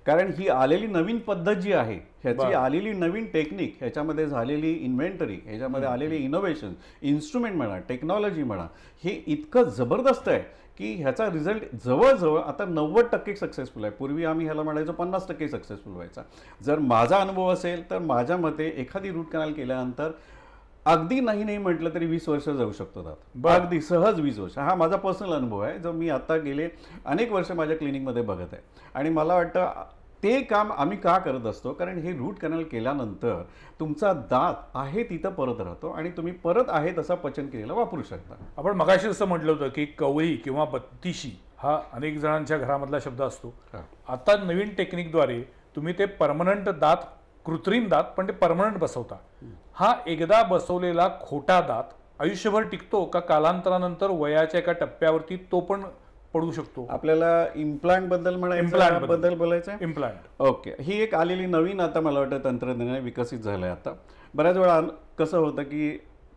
कारण ही आलेली नवीन पद्धत जी आहे, ह्याची आलेली नवीन टेक्निक, ह्याच्यामध्ये झालेली इन्व्हेंटरी, ह्याच्यामध्ये आलेली इनोव्हेशन, इन्स्ट्रुमेंट म्हणा, टेक्नॉलॉजी म्हणा, हे इतकं जबरदस्त आहे की ह्याचा रिझल्ट जवळजवळ आता 90% सक्सेसफुल आहे. पूर्वी आम्ही ह्याला म्हणायचो 50% सक्सेसफुल व्हायचा. जर माझा अनुभव असेल तर माझ्या मते एखादी रूट कॅनल केल्यानंतर अगदी नाही म्हटलं तरी 20 वर्ष जाऊ शकतो दात, अगदी सहज 20 वर्ष. हा माझा पर्सनल अनुभव आहे, जो मी आता गेले अनेक वर्ष माझ्या क्लिनिकमध्ये बघत आहे. आणि मला वाटतं ते काम आम्ही का करत असतो, कारण हे रूट कॅनल केल्यानंतर तुमचा दात आहे तिथं परत राहतो आणि तुम्ही परत आहे तसा पचनक्रियेला वापरू शकता. आपण मगाशी जसं म्हटलं होतं की कवळी किंवा बत्तीशी हा अनेक जणांच्या घरामधला शब्द असतो. आता नवीन टेक्निकद्वारे तुम्ही ते परमनंट दात, कृत्रिम दात पण ते परमनंट बसवता. हा एकदा बसवलेला खोटा दात आयुष्यभर टिकतो का कालांतरानंतर वयाच्या एका टप्प्यावरती तो पण पडू शकतो? आपल्याला इम्प्लांट बद्दल म्हणायचं, बद्दल बोलायचं आहे. Implant, okay. ही एक आलेली नवीन आता मला वाटतं तंत्रज्ञान विकसित झालंय. आता बऱ्याच वेळा कसं होतं की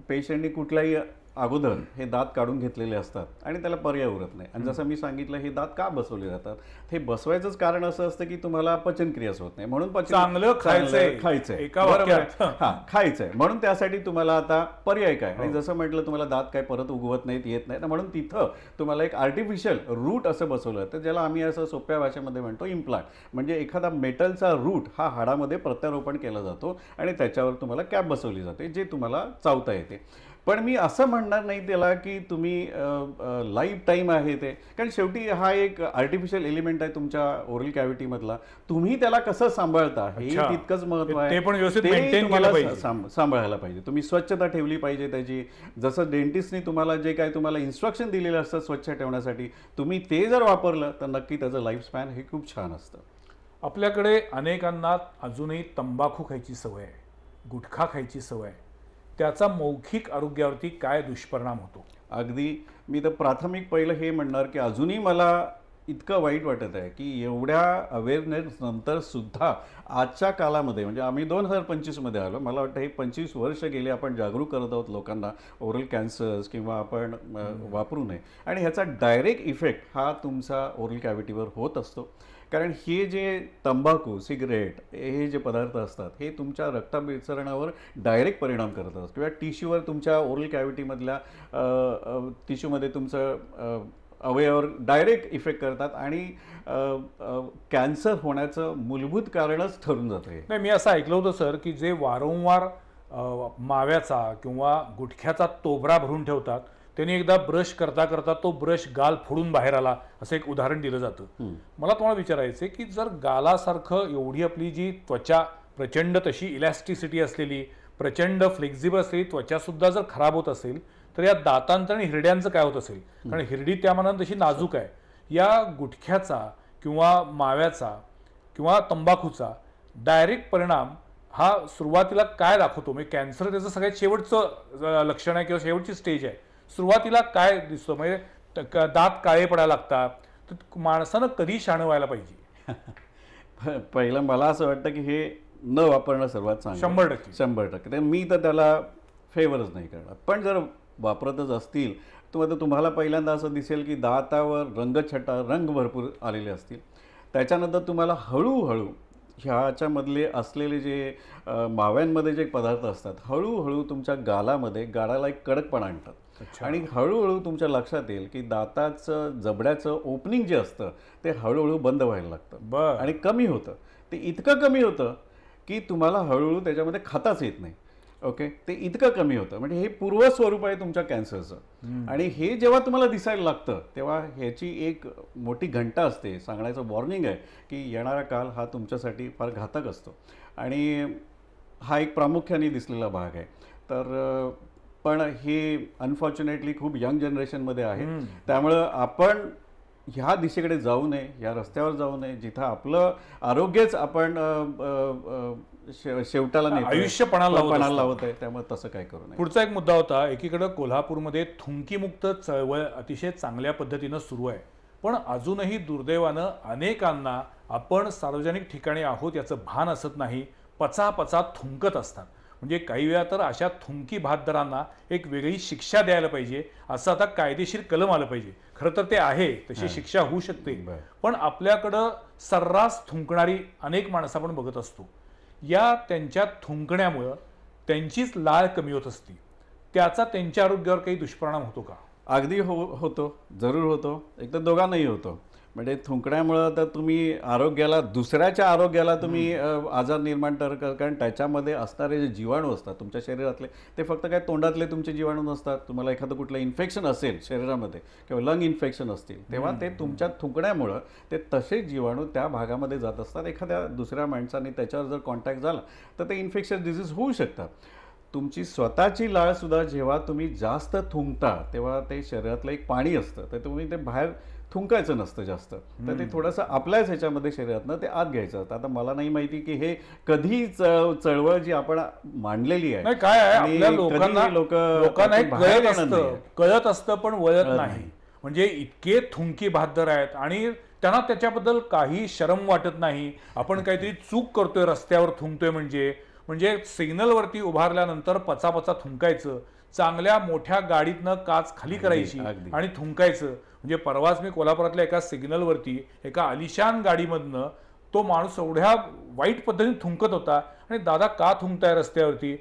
पेशंटनी कुठलाही अगोदर हे दात काढून घेतलेले असतात आणि त्याला पर्याय उरत नाही. आणि जसं मी सांगितलं, हे दात का बसवले जातात, हे बसवायचंच कारण असं असतं की तुम्हाला पचनक्रियाच होत नाही, म्हणून चांगलं खायचंय एका वाक्यात खायचंय, म्हणून त्यासाठी तुम्हाला आता पर्याय काय. आणि जसं म्हटलं, तुम्हाला दात काय परत उगवत नाहीत, येत नाही, म्हणून तिथं तुम्हाला एक आर्टिफिशियल रूट असं बसवलं तर ज्याला आम्ही असं सोप्या भाषेमध्ये म्हणतो इम्प्लांट. म्हणजे एखादा मेटलचा रूट हा हाडामध्ये प्रत्यारोपण केला जातो आणि त्याच्यावर तुम्हाला कॅप बसवली जाते, जे तुम्हाला चावता येते. पण मी असं म्हणणार नाही त्याला की तुम्ही लाईफ टाईम आहे ते, कारण शेवटी हा एक आर्टिफिशियल एलिमेंट आहे तुमच्या ओरल कॅव्हिटीमधला. तुम्ही त्याला कसं सांभाळता हे तितकंच महत्व आहे. ते पण व्यवस्थित मेंटेन केलं पाहिजे, सांभाळायला पाहिजे. तुम्ही स्वच्छता ठेवली पाहिजे त्याची. जसं डेंटिस्टने तुम्हाला जे काय तुम्हाला इन्स्ट्रक्शन दिलेले असतात स्वच्छ ठेवण्यासाठी, तुम्ही ते जर वापरलं तर नक्की त्याचं लाईफ स्पॅन हे खूप छान असतं. आपल्याकडे अनेकांना अजूनही तंबाखू खायची सवय आहे, गुटखा खायची सवय आहे. त्याचा मौखिक आरोग्यावरती काय दुष्परिणाम होतो? अगदी. मी तर प्राथमिक पहिलं हे म्हणणार की अजूनही मला इतकं वाईट वाटत आहे की एवढ्या अवेअरनेस नंतर सुद्धा आजच्या कालामध्ये, म्हणजे आम्ही 2025मध्ये आलो, मला वाटतं हे 25 वर्ष गेले आपण जागरूक करत आहोत लोकांना ओरल कॅन्सर्स किंवा आपण वापरू नये. आणि ह्याचा डायरेक्ट इफेक्ट हा तुमचा ओरल कॅव्हिटीवर होत असतो. कारण हे जे तंबाखू, सिगरेट हे जे पदार्थ असतात हे तुमच्या रक्ताभिसरणावर डायरेक्ट परिणाम करत असतात किंवा टिश्यूवर, तुमच्या ओरल कॅव्हिटीमधल्या टिश्यूमध्ये तुमचं अवयवावर डायरेक्ट इफेक्ट करतात आणि कॅन्सर होण्याचं मूलभूत कारणच ठरून जातं. नाही, मी असं ऐकलं होतं सर की जे वारंवार माव्याचा किंवा गुटख्याचा तोबरा भरून ठेवतात, त्यांनी एकदा ब्रश करता करता तो ब्रश गाल फोडून बाहेर आला, असं एक उदाहरण दिलं जातं. मला तुम्हाला विचारायचं आहे की जर गालासारखं एवढी आपली जी त्वचा प्रचंड तशी इलॅस्टिसिटी असलेली, प्रचंड फ्लेक्झिबल असलेली त्वचासुद्धा जर खराब होत असेल तर या दातांचं आणि हिरड्यांचं काय होत असेल? कारण हिरडी त्या मानाने तशी नाजूक आहे. या गुटख्याचा किंवा माव्याचा किंवा तंबाखूचा डायरेक्ट परिणाम हा सुरुवातीला काय दाखवतो? म्हणजे कॅन्सर त्याचं सगळ्यात शेवटचं लक्षण आहे किंवा शेवटची स्टेज आहे. सुरुवातीला काय दिसतो? म्हणजे दात काळे पडायला लागतात, तर माणसानं कधी शाणं व्हायला पाहिजे? पहिलं मला असं वाटतं की हे न वापरणं सर्वात चांगलं. 100%. तर मी तर त्याला फेवरच नाही करणार. पण जर वापरतच असतील तर तुम्हाला पहिल्यांदा असं दिसेल की दातावर रंगछटा, रंग भरपूर आलेले असतील. त्याच्यानंतर तुम्हाला हळूहळू ह्याच्यामधले असलेले जे माव्यांमध्ये जे पदार्थ असतात हळूहळू तुमच्या गालाला एक कडकपणा आणतात. आणि हळूहळू तुमच्या लक्षात येईल की दाताचं जबड्याचं ओपनिंग जे असतं ते हळूहळू बंद व्हायला लागतं बर आणि कमी होतं. ते इतकं कमी होतं की तुम्हाला हळूहळू त्याच्यामध्ये खाताच येत नाही. ओके, ते इतकं कमी होतं. म्हणजे हे पूर्वस्वरूप आहे तुमच्या कॅन्सरचं. आणि हे जेव्हा तुम्हाला दिसायला लागतं तेव्हा ह्याची एक मोठी घंटा असते, सांगण्याचं वॉर्निंग आहे की येणारा काल हा तुमच्यासाठी फार घातक असतो. आणि हा एक प्रामुख्याने दिसलेला भाग आहे. तर पण हे अनफॉर्च्युनेटली खूप यंग जनरेशनमध्ये आहे. त्यामुळं आपण ह्या दिशेकडे जाऊ नये, या रस्त्यावर जाऊ नये जिथं आपलं आरोग्यच आपण शेवटाला नेतोय, आयुष्य पणाला लावत पणाला असतं. लावत आहे. त्यामुळे तसं काय करू नये. पुढचा एक मुद्दा होता, एकीकडे कोल्हापूरमध्ये थुंकीमुक्त चळवळ अतिशय चांगल्या पद्धतीनं सुरू आहे, पण अजूनही दुर्दैवानं अनेकांना आपण सार्वजनिक ठिकाणी आहोत याचं भान असत नाही, पचापचा थुंकत असतात. म्हणजे काही वेळा तर अशा थुंकी भातदारांना एक वेगळी शिक्षा द्यायला पाहिजे, असं आता कायदेशीर कलम आलं पाहिजे. खरं तर ते आहे, तशी शिक्षा होऊ शकते. पण आपल्याकडं सर्रास थुंकणारी अनेक माणसं आपण बघत असतो. या त्यांच्या थुंकण्यामुळं त्यांचीच लाळ कमी होत असते. त्याचा त्यांच्या आरोग्यावर काही दुष्परिणाम होतो का? अगदी होतो, जरूर होतो. एक तर दोघांनाही होतो. म्हणजे थुंकण्यामुळं तर तुम्ही आरोग्याला, दुसऱ्याच्या आरोग्याला तुम्ही आजार निर्माण कारण त्याच्यामध्ये असणारे जे जीवाणू असतात तुमच्या शरीरातले, ते फक्त काय तोंडातले तुमचे जीवाणू नसतात. तुम्हाला एखादं कुठलं इन्फेक्शन असेल शरीरामध्ये किंवा लंग इन्फेक्शन असतील, तेव्हा ते तुमच्या थुंकण्यामुळं ते तसेच जीवाणू त्या भागामध्ये जात असतात. एखाद्या दुसऱ्या माणसाने त्याच्यावर जर कॉन्टॅक्ट झाला तर ते इन्फेक्शन डिसीज होऊ शकतात. तुमची स्वतःची लाळसुद्धा जेव्हा तुम्ही जास्त थुंकता तेव्हा ते शरीरातलं एक पाणी असतं, तर तुम्ही ते बाहेर थुंकायचं नसतं जास्त, तर ते थोडंसं आपल्याच ह्याच्यामध्ये शरीरातनं ते आत घ्यायचं असतं. आता मला नाही माहिती की हे कधी चळवळ जी आपण मांडलेली आहे, नाही काय आहे, आणि आपल्या कधी लोकांना हे बाहेर कळत येणार असतं, नाहीये. कळत असतं पण वळत नाही. नाही. म्हणजे इतके थुंकी भातदार आहेत आणि त्यांना त्याच्याबद्दल काही शरम वाटत नाही. आपण काहीतरी चूक करतोय, रस्त्यावर थुंकतोय म्हणजे म्हणजे सिग्नलवरती उभारल्यानंतर पचापचा थुंकायचं, चांगल्या मोठ्या गाडीतनं काच खाली करायची अगदी. आणि थुंकायचं. म्हणजे परवाच मी कोल्हापुरातल्या एका सिग्नलवरती एका आलिशान गाडीमधनं तो माणूस एवढ्या वाईट पद्धतीने थुंकत होता आणि दादा का थुंकताय रस्त्यावरती,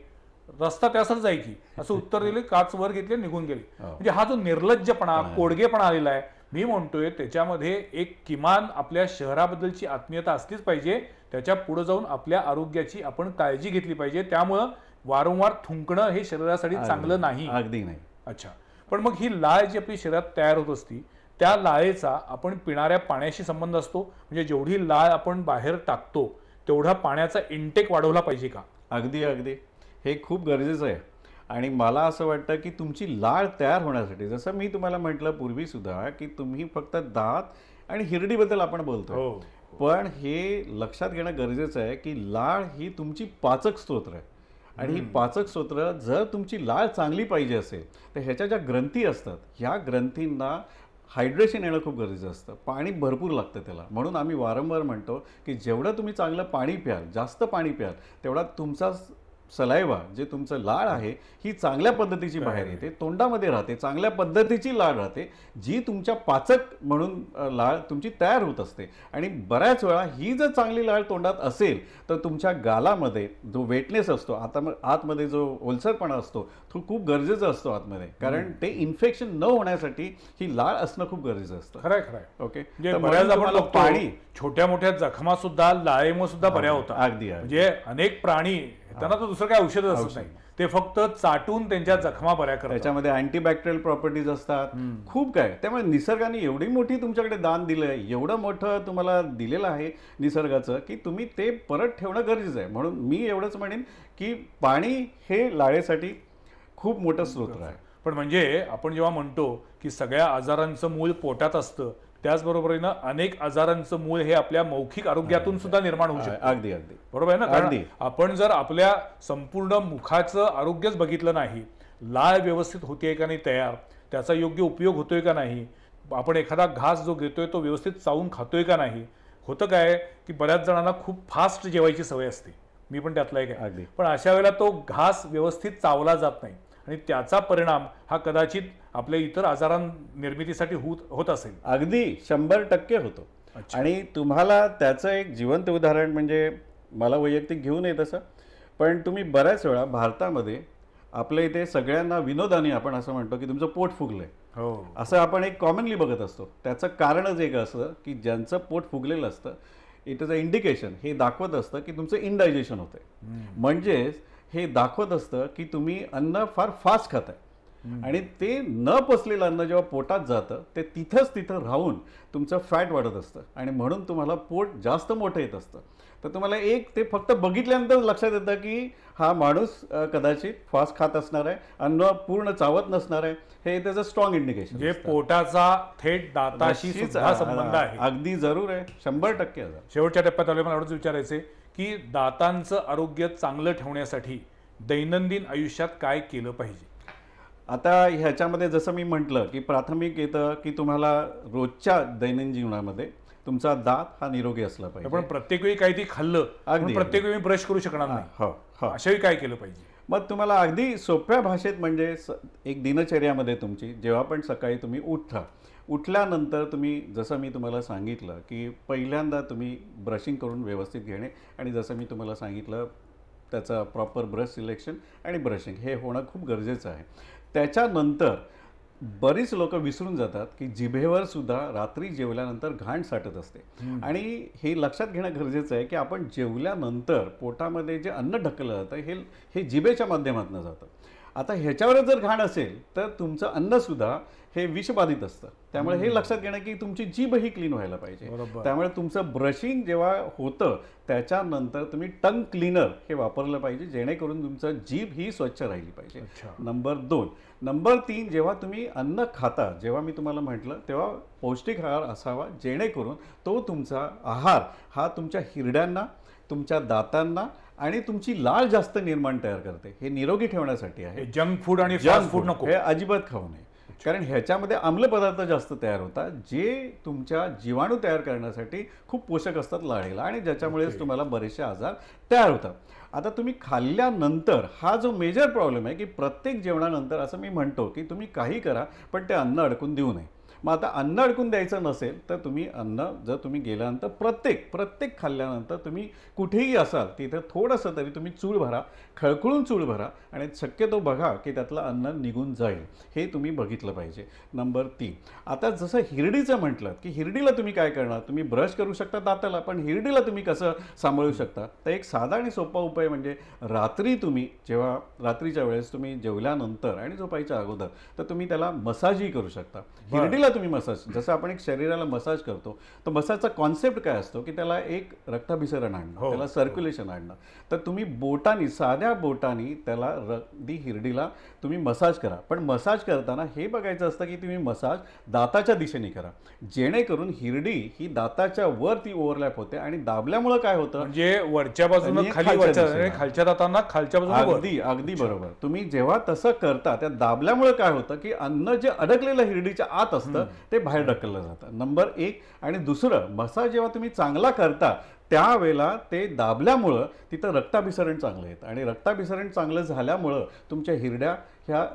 रस्ता त्यासाठी जाई की असं उत्तर दिले, काच वर घेतली निघून गेली. म्हणजे हा जो निर्लज्जपणा, कोडगेपणा आलेला आहे, मी म्हणतोय त्याच्यामध्ये एक किमान आपल्या शहराबद्दलची आत्मीयता असलीच पाहिजे. त्याच्या पुढे जाऊन आपल्या आरोग्याची आपण काळजी घेतली पाहिजे. त्यामुळं वारंवार थुंकणं हे शरीरासाठी चांगलं नाही. अगदी नाही. अच्छा, पण मग ही लाळ जी आपली शरीरात तयार होत असती, त्या लाळेचा आपण पिणाऱ्या पाण्याशी संबंध असतो. म्हणजे जेवढी लाळ आपण बाहेर टाकतो तेवढा पाण्याचा इंटेक वाढवला पाहिजे का? अगदी अगदी, हे खूप गरजेचं आहे. आणि मला असं वाटतं की तुमची लाळ तयार होण्यासाठी, जसं मी तुम्हाला म्हटलं पूर्वी सुद्धा, की तुम्ही फक्त दात आणि हिरडीबद्दल आपण बोलतो, पण हे लक्षात घेणं गरजेचं आहे की लाळ ही तुमची पाचक स्तोत्र आहे. आणि ही पाचक स्तोत्र जर तुमची लाळ चांगली पाहिजे असेल तर ह्याच्या ज्या ग्रंथी असतात, ह्या ग्रंथींना हायड्रेशन येणं खूप गरजेचं असतं. पाणी भरपूर लागतं त्याला. म्हणून आम्ही वारंवार म्हणतो की जेवढं तुम्ही चांगलं पाणी प्याल, जास्त पाणी प्याल, तेवढा तुमचा सलायवा, जे तुमचं लाळ आहे, ही चांगल्या पद्धतीची बाहेर येते, तोंडामध्ये राहते, चांगल्या पद्धतीची लाळ राहते, जी तुमच्या पाचक म्हणून लाळ तुमची तयार होत असते. आणि बऱ्याच वेळा ही जर चांगली लाळ तोंडात असेल तर तुमच्या गालामध्ये जो वेटनेस असतो, आता आतमध्ये जो ओलसरपणा असतो, तो खूप गरजेचा असतो आतमध्ये, कारण ते इन्फेक्शन न होण्यासाठी ही लाळ असणं खूप गरजेचं असतं. खरंय खरंय. ओके, म्हणजे बऱ्याच आपण बघतो, छोट्या मोठ्या जखमा सुद्धा लाळेमुळे सुद्धा बऱ्या होतात. अगदी. म्हणजे अनेक प्राणी, त्यांना तर दुसरं काही औषधच असत नाही, ते फक्त चाटून त्यांच्या जखमा बऱ्या करतात. त्याच्यामध्ये अँटीबॅक्टेरियल प्रॉपर्टीज असतात, खूप काय. त्यामुळे निसर्गाने एवढी मोठी तुमच्याकडे दान दिलंय, एवढं मोठं तुम्हाला दिलेलं आहे निसर्गाचं, की तुम्ही ते परत ठेवणं गरजेचं आहे. म्हणून मी एवढंच म्हणेन की पाणी हे लाळेसाठी खूप मोठं स्रोत आहे. पण म्हणजे आपण जेव्हा म्हणतो की सगळ्या आजारांचं मूळ पोटात असतं, त्याचबरोबरीनं अनेक आजारांचं मूळ हे आपल्या मौखिक आरोग्यातून सुद्धा निर्माण होऊ शकतं. अगदी अगदी बरोबर आहे ना? कारण आपण जर आपल्या संपूर्ण मुखाचं आरोग्यच बघितलं नाही, लाळ व्यवस्थित होतीये का नाही तयार, त्याचा योग्य उपयोग होतोय का नाही, आपण एखादा घास जो घेतोय तो व्यवस्थित चावून खातोय का नाही. होतं काय की बऱ्याच जणांना खूप फास्ट जेवायची सवय असते, मी पण त्यातला एक आहे, पण अशा वेळेला तो घास व्यवस्थित चावला जात नाही आणि त्याचा परिणाम हा कदाचित आपल्या इतर आजारां निर्मितीसाठी होत असेल. अगदी 100% होतो. आणि तुम्हाला त्याचं एक जिवंत उदाहरण म्हणजे मला वैयक्तिक घेऊ नये तसं, पण तुम्ही बऱ्याच वेळा भारतामध्ये आपल्या इथे सगळ्यांना विनोदाने आपण असं म्हणतो की तुमचं पोट फुगलंय. हो. असं आपण एक कॉमनली बघत असतो. त्याचं कारणच एक असं की ज्यांचं पोट फुगलेलं असतं, इट इज अ इंडिकेशन, हे दाखवत असतं की तुमचं इनडायजेशन होतंय. म्हणजेच हे दाखवत असतं की तुम्ही अन्न फार फास्ट खाताय आणि ते न पचलेलं अन्न जेव्हा पोटात जातं ते तिथं राहून तुमचं फॅट वाढत असतं आणि म्हणून तुम्हाला पोट जास्त मोठं येत असतं. तर तुम्हाला एक ते फक्त बघितल्यानंतर लक्षात येतं की हा माणूस कदाचित फास्ट खात असणार आहे, अन्न पूर्ण चावत नसणार आहे. हे त्याचं स्ट्रॉंग इंडिकेशन. म्हणजे पोटाचा थेट दाताशी सुद्धा संबंध आहे. अगदी जरूर आहे, 100% आहे. शेवटच्या टप्प्यात आलोय. मला एवढंच विचारायचंय की दातांचं आरोग्य चांगलं ठेवण्यासाठी दैनंदिन आयुष्यात काय केलं पाहिजे? आता ह्याच्यामध्ये जसं मी म्हटलं की प्राथमिक येतं की तुम्हाला रोजच्या दैनंदिन जीवनामध्ये तुमचा दात हा निरोगी असला पाहिजे. पण प्रत्येक वेळी काही खाल्लं, अगदी. प्रत्येक वेळी ब्रश करू शकणार नाही. हो हो. अशा वेळी काय केलं पाहिजे? मग तुम्हाला अगदी सोप्या भाषेत म्हणजे एक दिनचर्यामध्ये तुमची जेव्हा पण सकाळी तुम्ही उठल्यानंतर तुम्ही, जसं मी तुम्हाला सांगितलं की पहिल्यांदा तुम्ही ब्रशिंग करून व्यवस्थित घेणे आणि जसं मी तुम्हाला सांगितलं त्याचा प्रॉपर ब्रश सिलेक्शन आणि ब्रशिंग हे होणं खूप गरजेचं आहे. त्याच्यानंतर बरीच लोक विसरून जातात की जिभेवर सुद्धा रात्री जेवल्यानंतर घाण साठत असते आणि हे लक्षात घेणं गरजेचं आहे की आपण जेवल्यानंतर पोटामध्ये जे अन्न ढकललं जातं हे जिभेच्या माध्यमातून जातं. आता ह्याच्यावरच जर घाण असेल तर तुमचं अन्नसुद्धा हे विषबाधित असतं. त्यामुळे हे लक्षात घेणं की तुमची जीभ ही क्लीन व्हायला पाहिजे. त्यामुळे तुमचं ब्रशिंग जेव्हा होतं त्याच्यानंतर तुम्ही टंग क्लीनर हे वापरलं पाहिजे जेणेकरून तुमचं जीभ ही स्वच्छ राहिली पाहिजे. नंबर 2. नंबर 3, जेव्हा तुम्ही अन्न खाता, जेव्हा मी तुम्हाला म्हटलं तेव्हा पौष्टिक आहार असावा जेणेकरून तो तुमचा आहार हा तुमच्या हिरड्यांना, तुमच्या दातांना आणि तुमची लाळ जास्त निर्माण तयार करते. हे निरोगी ठेवण्यासाठी आहे. जंक फूड आणि फास्ट फूड नको, हे अजिबात खाऊ नये. कारण ह्याच्यामध्ये आम्ल पदार्थ जास्त तयार होतात जे तुमच्या जीवाणू तयार करण्यासाठी खूप पोषक असतात लाळेला आणि ज्याच्यामुळेच तुम्हाला बरेचसे आजार तयार होतात. आता तुम्ही खाल्ल्यानंतर हा जो मेजर प्रॉब्लेम आहे की प्रत्येक जेवणानंतर असं मी म्हणतो की तुम्ही काही करा पण ते अन्न अडकून देऊ नये. मग आता अन्न अडकून द्यायचं नसेल तर तुम्ही अन्न जर तुम्ही गेल्यानंतर प्रत्येक खाल्ल्यानंतर तुम्ही कुठेही असाल तिथे थोडंसं तरी तुम्ही चूळ भरा, खळखळून चूळ भरा आणि शक्यतो बघा की त्यातलं अन्न निघून जाईल. हे तुम्ही बघितलं पाहिजे. नंबर 3, आता जसं हिरडीचं म्हटलं की हिरडीला तुम्ही काय करणार, तुम्ही ब्रश करू शकता दाताला, पण हिरडीला तुम्ही कसं सांभाळू शकता, तर एक साधा आणि सोपा उपाय म्हणजे रात्री तुम्ही जेव्हा रात्रीच्या वेळेस तुम्ही जेवल्यानंतर आणि झोपायच्या अगोदर तर तुम्ही त्याला मसाजही करू शकता. हिरडीला तुम्ही मसाज, जसं आपण एक शरीराला मसाज करतो तर मसाजचा कॉन्सेप्ट काय असतो की त्याला एक रक्ताभिसरण आणणं, त्याला सर्क्युलेशन आणणं. तर तुम्ही बोटानी, साध्या बोटानी त्याला अगदी हिरडीला तुम्ही मसाज करा. पण मसाज करताना हे बघायचं असतं की तुम्ही मसाज दाताच्या दिशेने करा जेणेकरून हिरडी ही दाताच्या वर ती ओव्हरलॅप होते आणि दाबल्यामुळे काय होतं म्हणजे वरच्या बाजूने खालच्या दातांना खालच्या बाजूने. अगदी बरोबर. तुम्ही जेव्हा तसं करता त्या दाबल्यामुळे काय होतं की अन्न जे अडकलेलं हिरडीच्या आत असतं ते बाहेर ढकललं जातं. नंबर 1. आणि दुसरं, मसाज जेव्हा तुम्ही चांगला करता त्यावेळेला ते दाबल्यामुळं तिथं रक्ताभिसरण चांगलं येतं आणि रक्ताभिसरण चांगलं झाल्यामुळं तुमच्या हिरड्या ह्या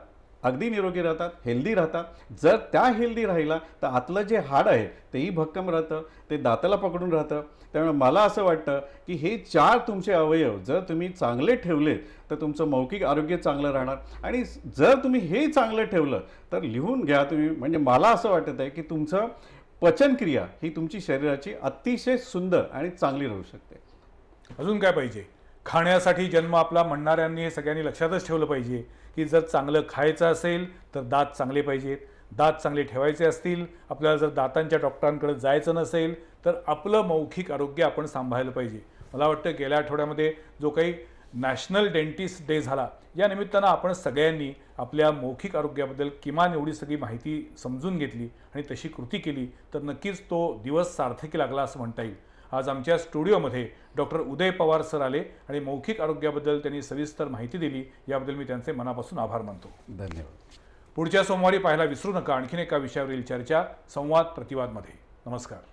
अगदी निरोगी राहतात, हेल्दी राहतात. जर त्या हेल्दी राहिला तर आतलं जे हाड आहे तेही भक्कम राहतं, ते दाताला पकडून राहतं. त्यामुळे मला असं वाटतं की हे 4 तुमचे अवयव जर तुम्ही चांगले ठेवलेत तर तुमचं मौखिक आरोग्य चांगलं राहणार आणि जर तुम्ही हे चांगलं ठेवलं तर लिहून घ्या तुम्ही, म्हणजे मला असं वाटत आहे की तुमचं पचनक्रिया ही तुमची शरीराची अतिशय सुंदर आणि चांगली राहू शकते. अजून काय पाहिजे? खाण्यासाठी जन्म आपला म्हणणाऱ्यांनी हे सगळ्यांनी लक्षातच ठेवलं पाहिजे की जर चांगलं खायचं असेल तर दात चांगले पाहिजेत, दात चांगले ठेवायचे असतील, आपल्याला जर दातांच्या डॉक्टरांकडे जायचं नसेल तर आपलं मौखिक आरोग्य आपण सांभाळलं पाहिजे. मला वाटतं गेल्या आठवड्यामध्ये जो काही नॅशनल डेंटिस्ट डे झाला या निमित्तानं आपण सगळ्यांनी आपल्या मौखिक आरोग्याबद्दल किमान एवढी सगळी माहिती समजून घेतली आणि तशी कृती केली तर नक्कीच तो दिवस सार्थकी लागला असं म्हणता येईल. आज आमच्या स्टुडिओमध्ये डॉक्टर उदय पवार सर आले आणि मौखिक आरोग्याबद्दल त्यांनी सविस्तर माहिती दिली. याबद्दल मी त्यांचे मनापासून आभार मानतो. धन्यवाद. पुढच्या सोमवारी पाहायला विसरू नका आणखीन एका विषयावरील चर्चा संवाद प्रतिवादमध्ये. नमस्कार.